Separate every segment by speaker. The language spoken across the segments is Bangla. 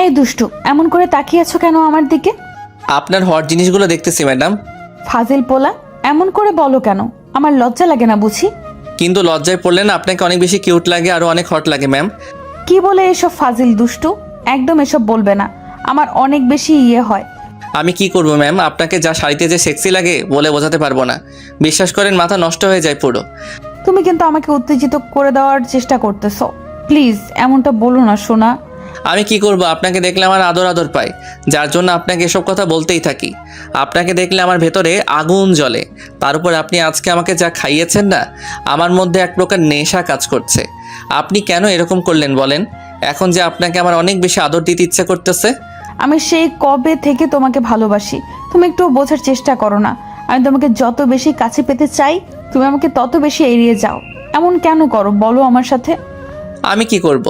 Speaker 1: এই দুষ্টু, এমন করে তাকিয়ে আছো কেন আমার দিকে?
Speaker 2: আপনার হট জিনিসগুলো দেখতেছি ম্যাডাম।
Speaker 1: ফাজিল পোলা, এমন করে বলো কেন? আমার লজ্জা লাগে না বুঝি?
Speaker 2: কিন্তু লজ্জায় পড়লে না আপনাকে অনেক বেশি কিউট লাগে, আরও অনেক হট লাগে ম্যাম।
Speaker 1: কি বলে এসব ফাজিল দুষ্টু? একদম এসব বলবে না, আমার অনেক বেশি হয়।
Speaker 2: আমি কি করব ম্যাম, আপনাকে যা শাড়িতে যে সেক্সি লাগে বলে বোঝাতে পারবো না। বিশ্বাস করেন, মাথা নষ্ট হয়ে যায় পুরো।
Speaker 1: তুমি কিন্তু আমাকে উত্তেজিত করে দেওয়ার চেষ্টা করতেছো। প্লিজ এমনটা বলো না সোনা।
Speaker 2: আমি কি করব, আপনাকে দেখলে আমার আদর আদর পাই, যার জন্য আপনাকে এসব কথা বলতেই থাকি। আপনাকে দেখলে আমার ভেতরে আগুন জ্বলে। তার উপর আপনি আজকে আমাকে যা খাইয়েছেন না, আমার মধ্যে এক প্রকার নেশা কাজ করছে। আপনি কেন এরকম করলেন বলেন? এখন যে আপনাকে আমার অনেক বেশি আদর দিতে ইচ্ছা করতেছে।
Speaker 1: আমি সেই কবে থেকে তোমাকে ভালোবাসি, তুমি একটু বোঝার চেষ্টা করো না। আমি তোমাকে যত বেশি কাছে পেতে চাই, তুমি আমাকে তত বেশি এড়িয়ে যাও। এমন কেন করো বলো আমার সাথে?
Speaker 2: আমি কি করব?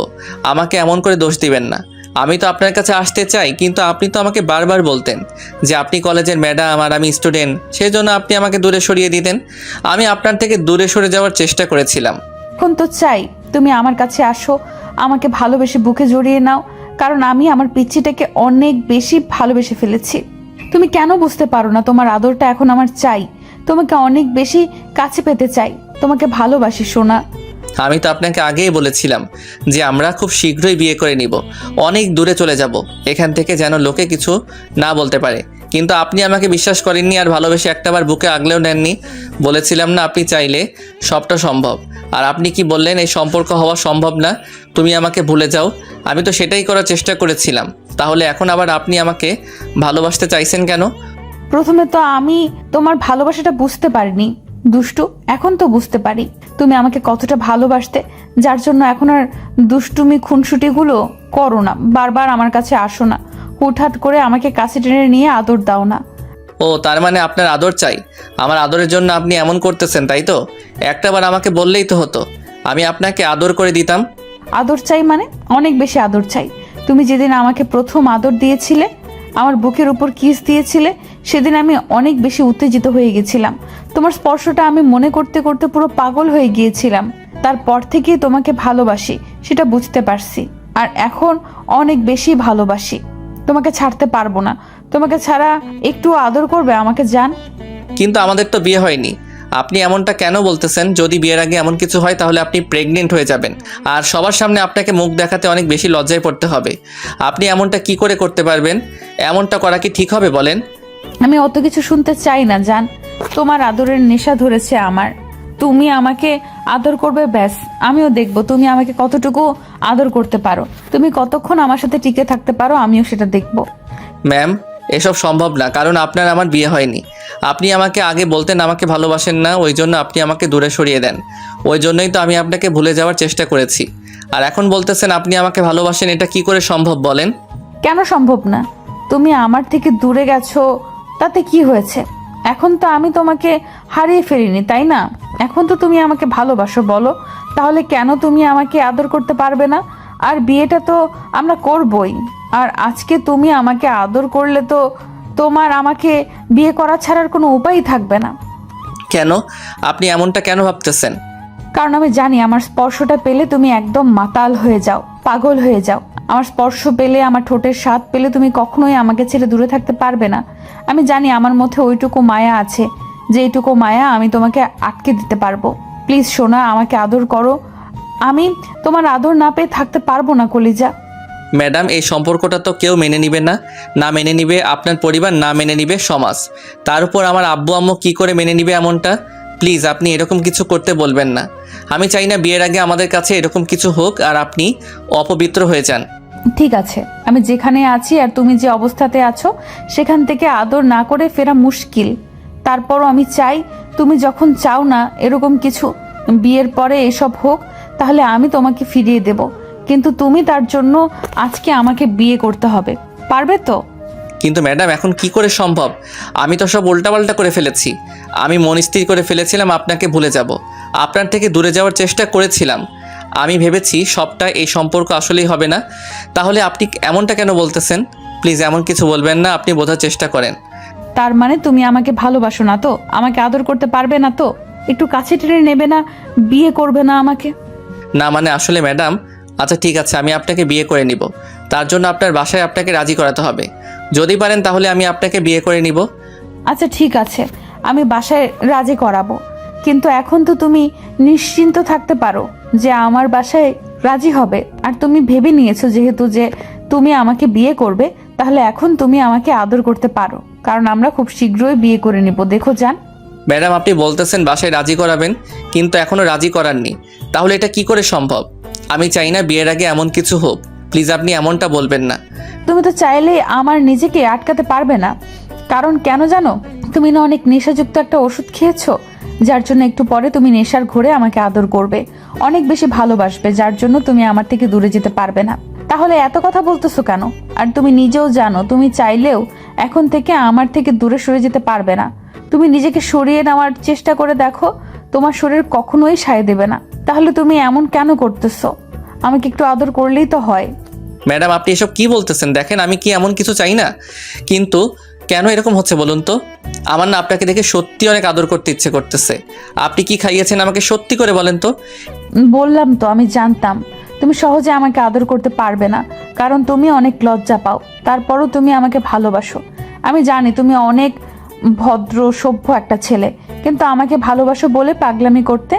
Speaker 2: আমাকে এমন করে দোষ দিবেন না। আমি তো আপনার কাছে আসতে চাই, কিন্তু আপনি তো আমাকে বারবার বলতেন যে আপনি কলেজের ম্যাডাম আর আমি স্টুডেন্ট, সেই জন্য আপনি আমাকে দূরে সরিয়ে দিতেন। আমি আপনার থেকে দূরে সরে যাওয়ার চেষ্টা করেছিলাম।
Speaker 1: এখন তো চাই তুমি আমার কাছে আসো, আমাকে ভালোবেসে বুকে জড়িয়ে নাও, কারণ আমি আমার পিচ্চিটাকে অনেক বেশি ভালোবেসে ফেলেছি। তুমি কেন বুঝতে পারো না? তোমার আদরটা এখন আমার চাই, তোমাকে অনেক বেশি কাছে পেতে চাই, তোমাকে ভালোবাসি সোনা।
Speaker 2: আমি তো আপনাকে আগেই বলেছিলাম যে আমরা খুব শীঘ্রই বিয়ে করে নিব, অনেক দূরে চলে যাব এখান থেকে, যেন লোকে কিছু না বলতে পারে। কিন্তু আপনি আমাকে বিশ্বাস করেননি আর ভালোবেসে একটাবার বুকে আগলেও নেননি। বলেছিলাম না আপনি চাইলে সবটা সম্ভব, আর আপনি কি বললেন এই সম্পর্ক হওয়া সম্ভব না, তুমি আমাকে ভুলে যাও। আমি তো সেটাই করার চেষ্টা করেছিলাম, তাহলে এখন আবার আপনি আমাকে ভালোবাসতে চাইছেন কেন?
Speaker 1: প্রথমে তো আমি তোমার ভালোবাসাটা বুঝতে পারিনি দুষ্টু, এখন তো বুঝতে পারি তুমি আমাকে কতটা ভালোবাসতে, যার জন্য এখন আর দুষ্টুমি খুনসুটিগুলো করো না, বারবার আমার কাছে আসো না, হুটহাট করে আমাকে কাছে টেনে নিয়ে আদর দাও না।
Speaker 2: ও, তার মানে আপনার আদর চাই। আমার আদরের জন্য আপনি এমন করতেছেন, তাই তো? একটাবার আমাকে বললেই তো হতো, আমি আপনাকে আদর করে দিতাম।
Speaker 1: আদর চাই মানে? অনেক বেশি আদর চাই। তুমি যেদিন আমাকে প্রথম আদর দিয়েছিলে, আমার বুকের উপর কিস দিয়েছিলে, সেদিন আমি অনেক বেশি উত্তেজিত হয়ে গেছিলাম। তোমার স্পর্শটা আমি মনে করতে করতে পুরো পাগল হয়ে গিয়েছিলাম। তারপর থেকেই তোমাকে ভালোবাসি, সেটা বুঝতে পারছি। আর এখন অনেক বেশি ভালোবাসি, তোমাকে ছাড়তে পারবো না। তোমাকে ছাড়া একটু আদর করবে আমাকে জান?
Speaker 2: কিন্তু আমাদের তো বিয়ে হয়নি। আপনি এমনটা কেন বলতেছেন? যদি বিয়ের আগে এমন কিছু হয় তাহলে আপনি প্রেগনেন্ট হয়ে যাবেন, আর সবার সামনে আপনাকে মুখ দেখাতে অনেক বেশি লজ্জায় পড়তে হবে। আপনি এমনটা কি করে করতে পারবেন? এমনটা করা কি ঠিক হবে বলেন?
Speaker 1: আমি অত কিছু শুনতে চাই না জান। তোমার আদরের নেশা ধরেছে আমার। তুমি আমাকে আদর করবে, ব্যাস। আমিও দেখব তুমি আমাকে কতটুকু আদর করতে পারো, তুমি কতক্ষণ আমার সাথে টিকে থাকতে পারো, আমিও সেটা দেখব।
Speaker 2: ম্যাম, এসব সম্ভব না, কারণ আপনার আমার বিয়ে হয়নি। আপনি আমাকে আগে বলতেন আমাকে ভালোবাসেন না, ওই জন্য আপনি আমাকে দূরে সরিয়ে দেন। ওই জন্যই তো আমি আপনাকে ভুলে যাওয়ার চেষ্টা করেছি। আর এখন বলতেছেন আপনি আমাকে ভালোবাসেন, এটা কি করে সম্ভব বলেন?
Speaker 1: কেন সম্ভব না? তুমি আমার থেকে দূরে গেছো, তাতে কি হয়েছে? এখন তো আমি তোমাকে হারিয়ে ফেলিনি, তাই না? এখন তো তুমি আমাকে ভালোবাসো, বলো তাহলে কেন তুমি আমাকে আদর করতে পারবে না? আর বিয়েটা তো আমরা করবই। আর আজকে তুমি আমাকে আদর করলে তো তোমার আমাকে বিয়ে করা ছাড়ার কোনো উপায়ই থাকবে না।
Speaker 2: কেন? আপনি এমনটা কেন ভাবতেছেন?
Speaker 1: কারণ আমি জানি আমার স্পর্শটা পেলে তুমি একদম মাতাল হয়ে যাও, পাগল হয়ে যাও। আমার স্পর্শ পেলে, আমার ঠোঁটের স্বাদ পেলে তুমি কখনোই আমাকে ছেড়ে দূরে থাকতে পারবে না। আমি জানি আমার মধ্যে ওইটুকু মায়া আছে, যে এইটুকু মায়া আমি তোমাকে আটকে দিতে পারবো। প্লিজ সোনা, আমাকে আদর করো। আমি তোমার আদর না পেয়ে থাকতে পারবো না কলিজা।
Speaker 2: ম্যাডাম, এই সম্পর্কটা তো কেউ মেনে নিবে না। না মেনে নিবে আপনার পরিবার, না মেনে নিবে সমাজ, তার উপর আমার আব্বু আম্মু কি করে মেনে নিবে এমনটা? প্লিজ আপনি এরকম কিছু করতে বলবেন না। আমি চাই না বিয়ের আগে আমাদের কাছে এরকম কিছু হোক আর আপনি অপবিত্র হয়ে যান।
Speaker 1: ঠিক আছে, আমি যেখানে আছি আর তুমি যে অবস্থাতে আছো, সেখান থেকে আদর না করে ফেরা মুশকিল। তারপরও আমি চাই, তুমি যখন চাও না এরকম কিছু, বিয়ের পরে এসব হোক, তাহলে আমি তোমাকে ফিরিয়ে দেব। কিন্তু তুমি তার জন্য আজকে আমাকে বিয়ে করতে হবে, পারবে তো?
Speaker 2: কিন্তু ম্যাডাম, এখন কি করে সম্ভব? আমি তো সব উল্টাপাল্টা করে ফেলেছি। আমি মন স্থির করে ফেলেছিলাম আপনাকে ভুলে যাব, আপনার থেকে দূরে যাওয়ার চেষ্টা করেছিলাম। আমি ভেবেছি সবটা এই সম্পর্ক আসলেই হবে না। তাহলে আপনি এমনটা কেন বলতেছেন? প্লিজ এমন কিছু বলবেন না, আপনি বোঝার চেষ্টা করেন।
Speaker 1: তার মানে তুমি আমাকে ভালোবাসো না তো? আমাকে আদর করতে পারবে না তো? একটু কাছে টেনে নেবে না? বিয়ে করবে না আমাকে?
Speaker 2: না মানে আসলে ম্যাডাম, আচ্ছা ঠিক আছে, আমি আপনাকে বিয়ে করে নিব। তার জন্য আপনার বাসায় আপনাকে রাজি করাতে হবে। যদি পারেন তাহলে আমি আপনাকে বিয়ে করে নিব।
Speaker 1: আচ্ছা ঠিক আছে, আমি বাসায় রাজি করাবো, কিন্তু এখন তো তুমি নিশ্চিন্ত থাকতে পারো যে আমার বাসায় রাজি হবে। আর তুমি ভেবে নিয়েছো যেহেতু যে তুমি আমাকে বিয়ে করবে, তাহলে এখন তুমি আমাকে আদর করতে পারো, কারণ আমরা খুব শীঘ্রই বিয়ে করে নিব। দেখো জান।
Speaker 2: ম্যাডাম, আপনি বলতেছেন বাসায় রাজি করাবেন, কিন্তু এখনও রাজি করাননি। তাহলে এটা কি করে সম্ভব? আমি চাই না বিয়ের আগে এমন কিছু হোক। প্লিজ আপনি এমনটা বলবেন না।
Speaker 1: তুমি তো চাইলে আমার নিজেকে আটকাতে পারবে না, কারণ কেন জানো? তুমি না অনেক নেশাযুক্ত একটা ওষুধ খেয়েছো, যার জন্য একটু পরে তুমি নেশার ঘোরে আমাকে আদর করবে, অনেক বেশি ভালোবাসবে, যার জন্য তুমি আমার থেকে দূরে যেতে পারবে না। তাহলে এত কথা বলতেছো কেন? আর তুমি নিজেও জানো তুমি চাইলেও এখন থেকে আমার থেকে দূরে সরে যেতে পারবে না। তুমি নিজেকে সরিয়ে নেওয়ার চেষ্টা করে দেখো, তোমার শরীর কখনোই সায় দেবে না। তাহলে তুমি এমন কেন করতেছো? আমাকে একটু আদর করলেই তো হয়।
Speaker 2: ম্যাডাম, আপনি এসব কি বলতেছেন? দেখেন আমি কি এমন কিছু চাই না, কিন্তু কেন এরকম হচ্ছে বলুন তো? আমার না আপনাকে দেখে সত্যি অনেক আদর করতে ইচ্ছে করতেছে। আপনি কি খাইয়েছেন আমাকে সত্যি করে বলেন তো?
Speaker 1: বললাম তো, আমি জানতাম তুমি সহজে আমাকে আদর করতে পারবে না, কারণ তুমি অনেক লজ্জা পাও। তারপরও তুমি আমাকে ভালোবাসো। আমি জানি তুমি অনেক ভদ্র সভ্য একটা ছেলে, কিন্তু আমাকে ভালোবাসো বলে পাগলামি করতে,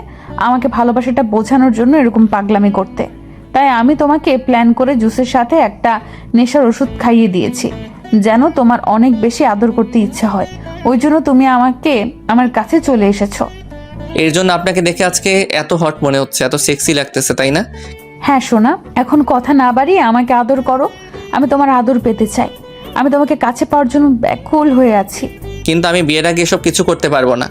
Speaker 1: আমাকে ভালোবাসাটা বোঝানোর জন্য এরকম পাগলামি করতে। তাই আমি তোমাকে প্ল্যান করে জুসের সাথে একটা নেশার ওষুধ খাইয়ে দিয়েছি, যেন তোমার অনেক বেশি আদর করতে ইচ্ছে হয়। ওই জন্য তুমি আমাকে আমার কাছে চলে এসেছো।
Speaker 2: এর জন্য আপনাকে দেখে আজকে এত হট মনে হচ্ছে, এত সেক্সি লাগতেছে, তাই না?
Speaker 1: হ্যাঁ সোনা, এখন কথা না বাড়িয়ে আমাকে আদর করো। আমি তোমার আদর পেতে চাই। আমি তোমাকে কাছে পাওয়ার জন্য ব্যাকুল হয়ে আছি।
Speaker 2: কিন্তু আমি বিয়ের আগে এসব কিছু করতে পারবো না।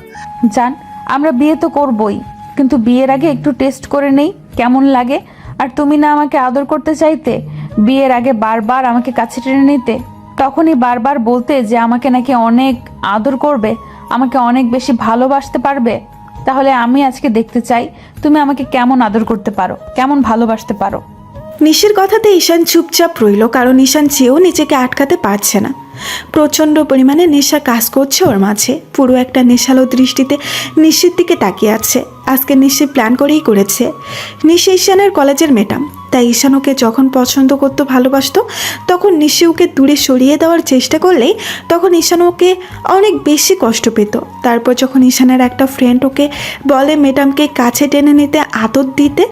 Speaker 1: জান, আমরা বিয়ে তো করবই, কিন্তু বিয়ের আগে একটু টেস্ট করে নেই কেমন লাগে। আর তুমি না আমাকে আদর করতে চাইতে, বিয়ের আগে বারবার আমাকে কাছে টেনে নিতে, তখনই বারবার বলতে যে আমাকে নাকি অনেক আদর করবে, আমাকে অনেক বেশি ভালোবাসতে পারবে। তাহলে আমি আজকে দেখতে চাই তুমি আমাকে কেমন আদর করতে পারো, কেমন ভালোবাসতে পারো।
Speaker 3: নিশির কথাতে ঈশান চুপচাপ রইল, কারণ ঈশান চেয়েও নিজেকে আটকাতে পারছে না। প্রচণ্ড পরিমাণে নেশা কাজ করছে ওর মাঝে। পুরো একটা নেশালো দৃষ্টিতে নিশির দিকে তাকিয়ে আছে। আজকে নিশি প্ল্যান করেই করেছে। নিশি ঈশানের কলেজের ম্যাডাম, তাই ঈশান ওকে যখন পছন্দ করতো, ভালোবাসতো, তখন নিশি ওকে দূরে সরিয়ে দেওয়ার চেষ্টা করলেই তখন ঈশান ওকে অনেক বেশি কষ্ট পেত। তারপর যখন ঈশানের একটা ফ্রেন্ড ওকে বলে ম্যাডামকে কাছে টেনে নিতে, আদর দিতে,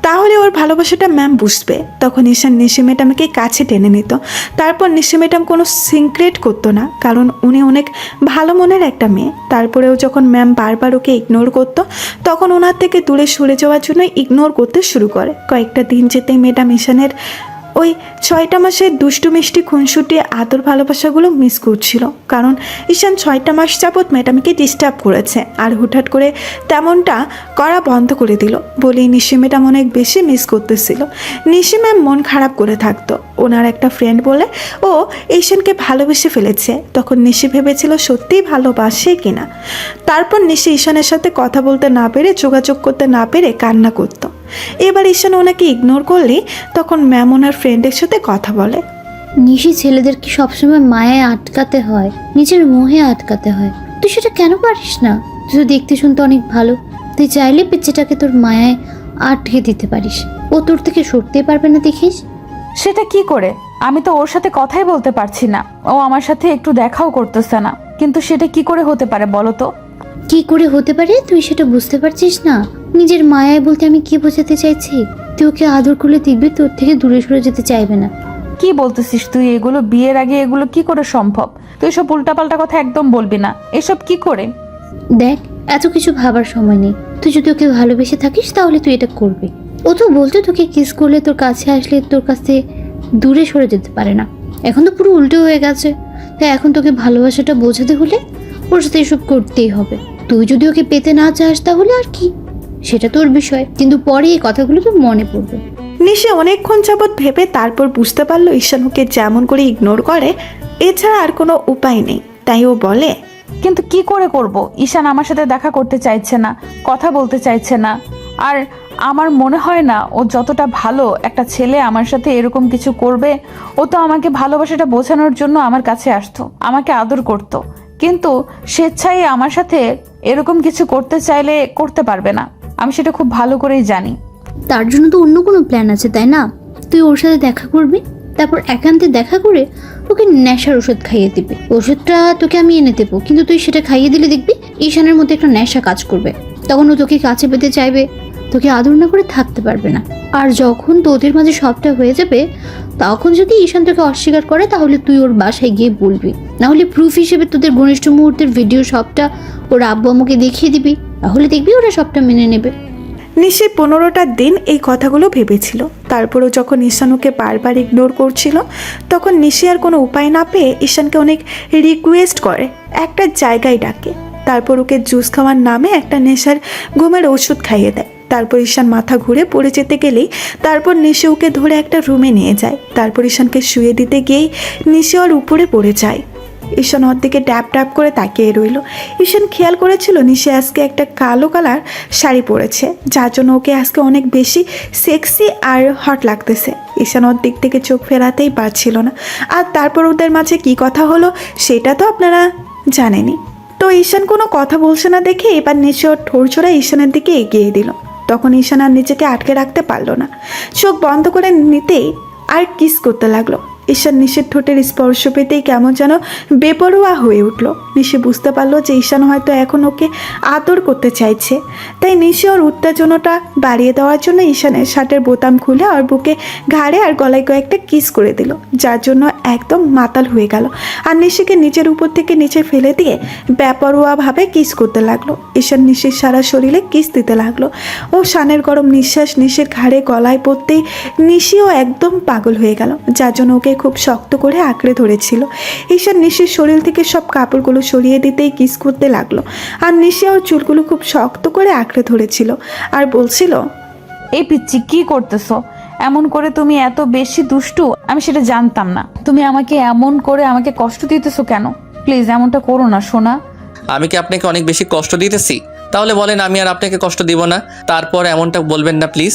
Speaker 3: তাহলে ওর ভালোবাসাটা ম্যাম বুঝবে, তখন ঈশান নিশি ম্যাডামকে কাছে টেনে নিত। তারপর নিশি ম্যাডাম কোনো সিক্রেট করতো না, কারণ উনি অনেক ভালো মনের একটা মেয়ে। তারপরেও যখন ম্যাম বারবার ওকে ইগনোর করতো, তখন ওনার থেকে দূরে সরে যাওয়ার জন্য ইগনোর করতে শুরু করে। কয়েকটা দিন যেতেই ম্যাডাম ঈশানের ওই 6টা মাসের দুষ্টু মিষ্টি খুনসুটি আদর ভালোবাসাগুলো মিস করছিল, কারণ ঈশান 6টা মাস যাবৎ ম্যাডামকে ডিস্টার্ব করেছে। আর হুটহাট করে তেমনটা করা বন্ধ করে দিল বলেই নিশি ম্যাডাম অনেক বেশি মিস করতেছিল। নিশি ম্যাম মন খারাপ করে থাকতো। ওনার একটা ফ্রেন্ড বলে ও ঈশানকে ভালোবেসে ফেলেছে। তখন নিশি ভেবেছিল সত্যিই ভালোবাসে কিনা। তারপর নিশি ঈশানের সাথে কথা বলতে না পেরে, যোগাযোগ করতে না পেরে কান্না করতো। এবার ঈশান ওনাকে ইগনোর করলে তখন ম্যাম ওনার ফ্রেন্ডের সাথে কথা বলে।
Speaker 4: নিশি ছেলেদেরকে সবসময় মায়ায় আটকাতে হয়, নিজের মোহে আটকাতে হয়। তুই সেটা কেন পারিস না? তুই তো দেখতে শুনতে অনেক ভালো। তুই চাইলে পেচ্ছেটাকে তোর মায়ায় আটকে দিতে পারিস, ও তোর থেকে সরতেই পারবে না, দেখিস।
Speaker 1: সেটা কি করে? আমি তো ওর সাথে কথাই বলতে পারছি না, ও আমার সাথে একটু দেখাও করতেছে না, কিন্তু সেটা কি করে হতে পারে বলো তো?
Speaker 4: কি করে হতে পারে তুই সেটা বুঝতে পারছিস না? নিজের মায়ায় বলতে আমি কি বোঝাতে চাইছি? তুই ওকে আদর করলে দেখবি তোর থেকে দূরে সরে যেতে চাইবে না।
Speaker 1: কি বলতেছিস তুই এগুলো? বিয়ের আগে এগুলো কি করে সম্ভব? তুই সব উল্টাপাল্টা কথা একদম বলবি না। এসব কি করে?
Speaker 4: দেখ, এত কিছু ভাবার সময় নেই। তুই যদি ওকে ভালোবেসে থাকিস তাহলে তুই এটা করবি। ও তো বলতো তোকে কিস করলে, তোর কাছে আসলে তোর কাছে দূরে সরে যেতে পারে না। এখন তো পুরো উল্টো হয়ে গেছে। তাই এখন তোকে ভালোবাসাটা বোঝাতে হলে ওর সাথে এসব করতেই হবে। তুই যদি ওকে পেতে না চাস তাহলে আর কি, সেটা তোর বিষয়, কিন্তু পরে এই কথাগুলো তোর মনে পড়বে।
Speaker 3: নিশি অনেকক্ষণ যাবৎ ভেবে তারপর বুঝতে পারলো ঈশান ওকে যেমন করে ইগনোর করে, এছাড়া আর কোনো উপায় নেই। তাই ও বলে,
Speaker 1: কিন্তু কি করে করব? ঈশান আমার সাথে দেখা করতে চাইছে না, কথা বলতে চাইছে না। আর আমার মনে হয় না ও যতটা ভালো একটা ছেলে আমার সাথে এরকম কিছু করবে। ও তো আমাকে ভালোবাসাটা বোঝানোর জন্য আমার কাছে আসতো, আমাকে আদর করতো, কিন্তু স্বেচ্ছায় আমার সাথে এরকম কিছু করতে চাইলে করতে পারবে না। আমি সেটা খুব ভালো করেই জানি।
Speaker 4: তার জন্য তো অন্য কোনো প্ল্যান আছে, তাই না? তুই ওর সাথে দেখা করবি, তারপর একান্তে দেখা করে ওকে নেশার ওষুধ খাইয়ে দিবি। ওষুধটা তোকে আমি এনে দেবো, কিন্তু তুই সেটা খাইয়ে দিলে দেখবি ঈশানের মধ্যে একটা নেশা কাজ করবে। তখন ও তোকে কাছে পেতে চাইবে, তোকে আদর না করে থাকতে পারবে না। আর যখন তোদের মাঝে সবটা হয়ে যাবে, তখন যদি ঈশান তোকে অস্বীকার করে, তাহলে তুই ওর বাসায় গিয়ে বলবি, না হলে প্রুফ হিসেবে তোদের ঘনিষ্ঠ মুহূর্তের ভিডিও সবটা ওর আব্বু আম্মুকে দেখিয়ে দিবি, তাহলে দেখবি ওরা সবটা মেনে নেবে।
Speaker 3: নিশি 15টা দিন এই কথাগুলো ভেবেছিল। তারপরও যখন ঈশান ওকে বারবার ইগনোর করছিল, তখন নিশি আর কোনো উপায় না পেয়ে ঈশানকে অনেক রিকোয়েস্ট করে, একটা জায়গায় ডাকে। তারপর ওকে জুস খাওয়ার নামে একটা নেশার ঘুমের ওষুধ খাইয়ে দেয়। তারপর ঈশান মাথা ঘুরে পড়ে যেতে গেলেই তারপর নিশি ওকে ধরে একটা রুমে নিয়ে যায়। তারপর ঈশানকে শুয়ে দিতে গিয়েই নিশি ওর উপরে পড়ে যায়। ঈশান ওর দিকে ড্যাপ ড্যাপ করে তাকিয়ে রইল। ঈশান খেয়াল করেছিল নিশি আজকে একটা কালো কালার শাড়ি পরেছে, যার জন্য ওকে আজকে অনেক বেশি সেক্সি আর হট লাগতেছে। ঈশান ওর দিক থেকে চোখ ফেরাতেই পারছিল না। আর তারপর ওদের মাঝে কি কথা হলো সেটা তো আপনারা জানেনই। তো ঈশান কোনো কথা বলছে না দেখে এবার নিশি ওর ঠোঁট ছোড়া ঈশানের দিকে এগিয়ে দিল। তখন ঈশান আর নিজেকে আটকে রাখতে পারলো না, চোখ বন্ধ করে নিতেই আর কিস করতে লাগলো। ঈশান নিশির ঠোঁটের স্পর্শ পেতেই কেমন যেন বেপরোয়া হয়ে উঠল। নিশি বুঝতে পারলো যে ঈশান হয়তো এখন ওকে আদর করতে চাইছে, তাই নিশি ওর উত্তেজনাটা বাড়িয়ে দেওয়ার জন্য ঈশানের শার্টের বোতাম খুলে ওর বুকে, ঘাড়ে আর গলায় কয়েকটা কিস করে দিল, যার জন্য একদম মাতাল হয়ে গেল। আর নিশিকে নিচের উপর থেকে নিচে ফেলে দিয়ে বেপরোয়াভাবে কিস করতে লাগলো। ঈশান নিশির সারা শরীরে কিস দিতে লাগলো। ও শানের গরম নিঃশ্বাস নিশির ঘাড়ে গলায় পড়তেই নিশিও একদম পাগল হয়ে গেল, যার জন্য ওকে খুব শক্ত করে আঁকড়ে ধরেছিল। ঈশান নিশির শরীর থেকে সব কাপড়গুলো সরিয়ে দিতেই কিস করতে লাগলো। আর নিশি ওর চুলগুলো খুব শক্ত করে আঁকড়ে ধরেছিল আর বলছিল,
Speaker 1: এই পিচ্চি কি করতেছো? এমন করে তুমি এত বেশি দুষ্টু, আমি সেটা জানতাম না। তুমি আমাকে এমন করে আমাকে কষ্ট দিতেছো কেন? প্লিজ এমনটা করো না সোনা।
Speaker 2: আমি কি আপনাকে অনেক বেশি কষ্ট দিতেছি? তাহলে বলেন আমি আর আপনাকে কষ্ট দিব না, তারপর এমনটা বলবেন না প্লিজ।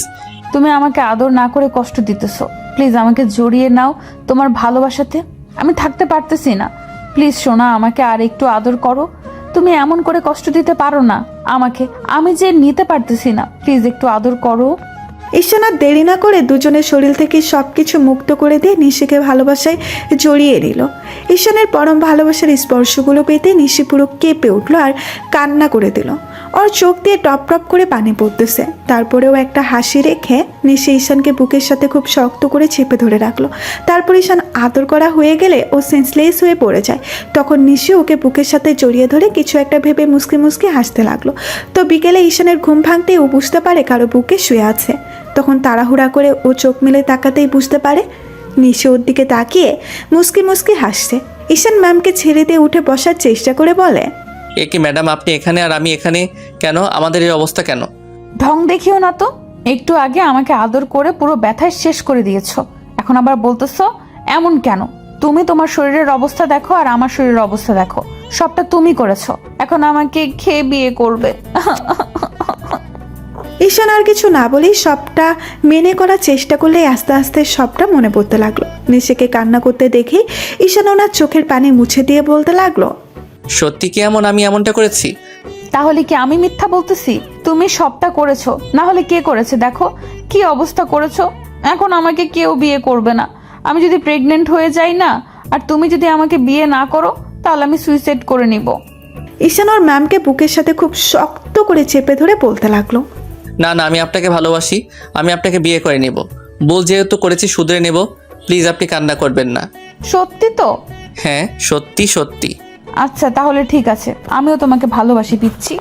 Speaker 1: তুমি আমাকে আদর না করে কষ্ট দিতেছো। প্লিজ আমাকে জড়িয়ে নাও তোমার ভালোবাসাতে, আমি থাকতে পারতেছি না। প্লিজ সোনা, আমাকে আর একটু আদর করো। তুমি এমন করে কষ্ট দিতে পারো না আমাকে, আমি যে নিতে পারতেছি না। প্লিজ একটু আদর করো।
Speaker 3: ঈশান আর দেরি না করে দুজনের শরীর থেকে সব কিছু মুক্ত করে দিয়ে নিশিকে ভালোবাসায় জড়িয়ে নিল। ঈশানের পরম ভালোবাসার স্পর্শগুলো পেতে নিশি পুরো কেঁপে উঠলো আর কান্না করে দিল। ওর চোখ দিয়ে টপ টপ করে পানি পড়তেছে। তারপরেও একটা হাসি রেখে নিশি ঈশানকে বুকের সাথে খুব শক্ত করে চেপে ধরে রাখলো। তারপর ঈশান আদর করা হয়ে গেলে ও সেন্সলেস হয়ে পড়ে যায়। তখন নিশি ওকে বুকের সাথে জড়িয়ে ধরে কিছু একটা ভেবে মুসকি মুসকি হাসতে লাগলো। তো বিকেলে ঈশানের ঘুম ভাঙতে ও বুঝতে পারে কারো বুকে শুয়ে আছে। তখন তাড়াহুড়া করে ও চোখ মেলে তাকাতেই বুঝতে পারে নিশি ওর দিকে তাকিয়ে মুসকি মুসকি হাসছে। ঈশান ম্যামকে ছেড়ে দিয়ে উঠে বসার চেষ্টা করে বলে,
Speaker 2: এ কি ম্যাডাম, আপনি এখানে আর আমি এখানে কেন? আমাদের এই অবস্থা কেন?
Speaker 1: ঢং দেখিও না তো। একটু আগে আমাকে আদর করে পুরো ব্যথায় শেষ করে দিয়েছো, এখন আবার বলতেছো এমন কেন? তুমি তোমার শরীরের অবস্থা দেখো আর আমার শরীরের অবস্থা দেখো, সবটা তুমি করেছো। এখন আমাকে খেয়ে বিয়ে করবে।
Speaker 3: ঈশান আর কিছু না বলেই সবটা মেনে করার চেষ্টা করলে আস্তে আস্তে সবটা মনে পড়তে লাগলো। নিশিকে কান্না করতে দেখে ঈশান ওনার চোখের পানি মুছে দিয়ে বলতে লাগলো,
Speaker 2: সত্যি কি এমন আমি এমনটা করেছি?
Speaker 1: তাহলে কি আমি মিথ্যা বলতেছি? তুমি সবটা করেছো, না হলে কে করেছে? দেখো কি অবস্থা করেছো। এখন আমাকে কেউ বিয়ে করবে না। আমি যদি প্রেগনেন্ট হয়ে যাই না, আর তুমি যদি আমাকে বিয়ে না করো, তাহলে আমি সুইসাইড করে নিব।
Speaker 3: ঈশান ওর ম্যামকে বুকের সাথে খুব শক্ত করে চেপে ধরে বলতে লাগলো,
Speaker 2: না না, আমি আপনাকে ভালোবাসি, আমি আপনাকে বিয়ে করে নেব। বল যেহেতু করেছি শুধরে নেব, প্লিজ আপনি কান্না করবেন না।
Speaker 1: সত্যি তো?
Speaker 2: হ্যাঁ সত্যি সত্যি।
Speaker 1: আচ্ছা তাহলে ঠিক আছে, আমিও তোমাকে ভালোবাসি পিচ্ছি।